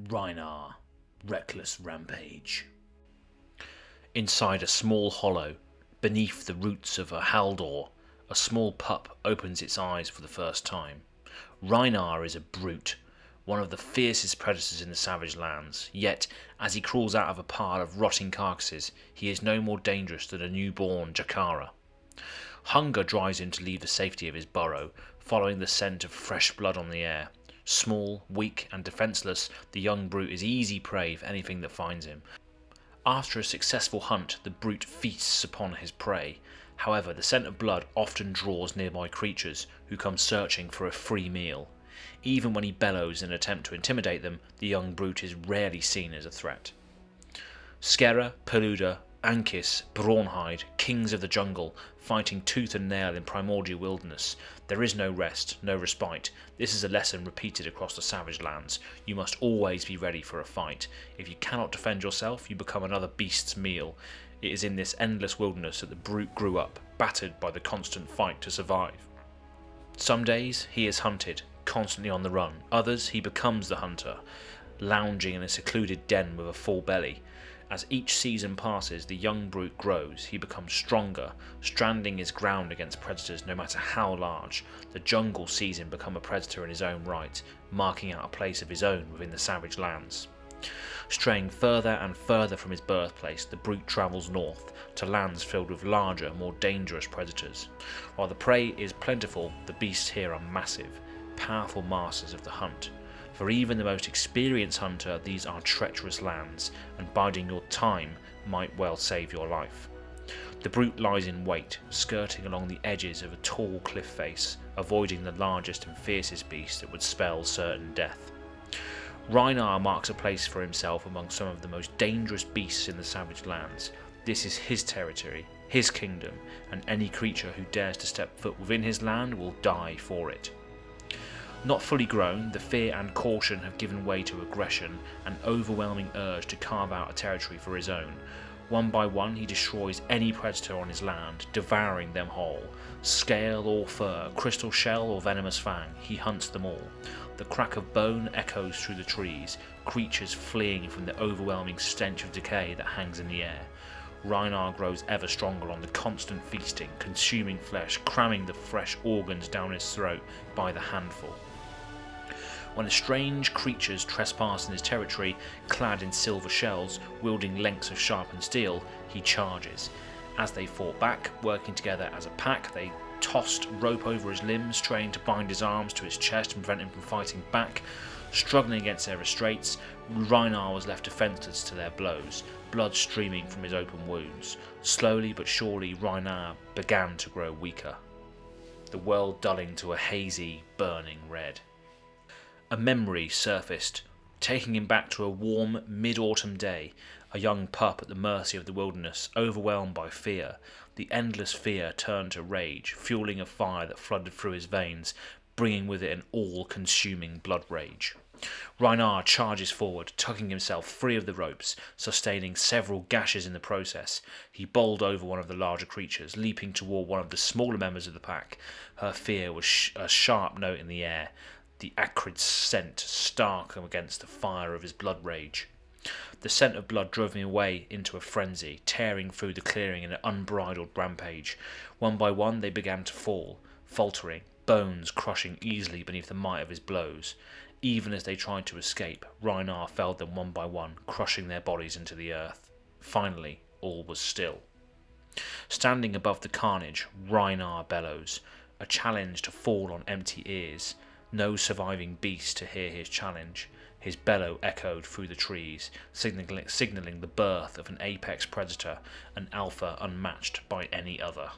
Rhinar, Reckless Rampage. Inside a small hollow, beneath the roots of a haldor, a small pup opens its eyes for the first time. Rhinar is a brute, one of the fiercest predators in the savage lands, yet as he crawls out of a pile of rotting carcasses, he is no more dangerous than a newborn jacarra. Hunger drives him to leave the safety of his burrow, following the scent of fresh blood on the air. Small, weak and defenceless, the young brute is easy prey for anything that finds him. After a successful hunt, the brute feasts upon his prey. However, the scent of blood often draws nearby creatures who come searching for a free meal. Even when he bellows in an attempt to intimidate them, the young brute is rarely seen as a threat. Skera, Peluda, Ankis, Brawnhide, kings of the jungle, fighting tooth and nail in primordial wilderness. There is no rest, no respite. This is a lesson repeated across the savage lands. You must always be ready for a fight. If you cannot defend yourself, you become another beast's meal. It is in this endless wilderness that the brute grew up, battered by the constant fight to survive. Some days he is hunted, constantly on the run. Others he becomes the hunter, lounging in a secluded den with a full belly. As each season passes, the young brute grows. He becomes stronger, stranding his ground against predators no matter how large. The jungle sees him become a predator in his own right, marking out a place of his own within the savage lands. Straying further and further from his birthplace, the brute travels north to lands filled with larger, more dangerous predators. While the prey is plentiful, the beasts here are massive, powerful masters of the hunt. For even the most experienced hunter, these are treacherous lands, and biding your time might well save your life. The brute lies in wait, skirting along the edges of a tall cliff face, avoiding the largest and fiercest beast that would spell certain death. Rhinar marks a place for himself among some of the most dangerous beasts in the savage lands. This is his territory, his kingdom, and any creature who dares to step foot within his land will die for it. Not fully grown, the fear and caution have given way to aggression, an overwhelming urge to carve out a territory for his own. One by one he destroys any predator on his land, devouring them whole. Scale or fur, crystal shell or venomous fang, he hunts them all. The crack of bone echoes through the trees, creatures fleeing from the overwhelming stench of decay that hangs in the air. Rhinar grows ever stronger on the constant feasting, consuming flesh, cramming the fresh organs down his throat by the handful. When strange creatures trespass in his territory, clad in silver shells, wielding lengths of sharpened steel, he charges. As they fought back, working together as a pack, they tossed rope over his limbs, trying to bind his arms to his chest and prevent him from fighting back. Struggling against their restraints, Rhinar was left defenceless to their blows, blood streaming from his open wounds. Slowly but surely, Rhinar began to grow weaker, the world dulling to a hazy, burning red. A memory surfaced, taking him back to a warm mid-autumn day, a young pup at the mercy of the wilderness, overwhelmed by fear. The endless fear turned to rage, fueling a fire that flooded through his veins, bringing with it an all-consuming blood rage. Rhinar charges forward, tugging himself free of the ropes, sustaining several gashes in the process. He bowled over one of the larger creatures, leaping toward one of the smaller members of the pack. Her fear was a sharp note in the air, the acrid scent stark against the fire of his blood rage. The scent of blood drove him away into a frenzy, tearing through the clearing in an unbridled rampage. One by one they began to fall, faltering, bones crushing easily beneath the might of his blows. Even as they tried to escape, Rhinar felled them one by one, crushing their bodies into the earth. Finally, all was still. Standing above the carnage, Rhinar bellows, a challenge to fall on empty ears. No surviving beast to hear his challenge. His bellow echoed through the trees, signalling the birth of an apex predator, an alpha unmatched by any other.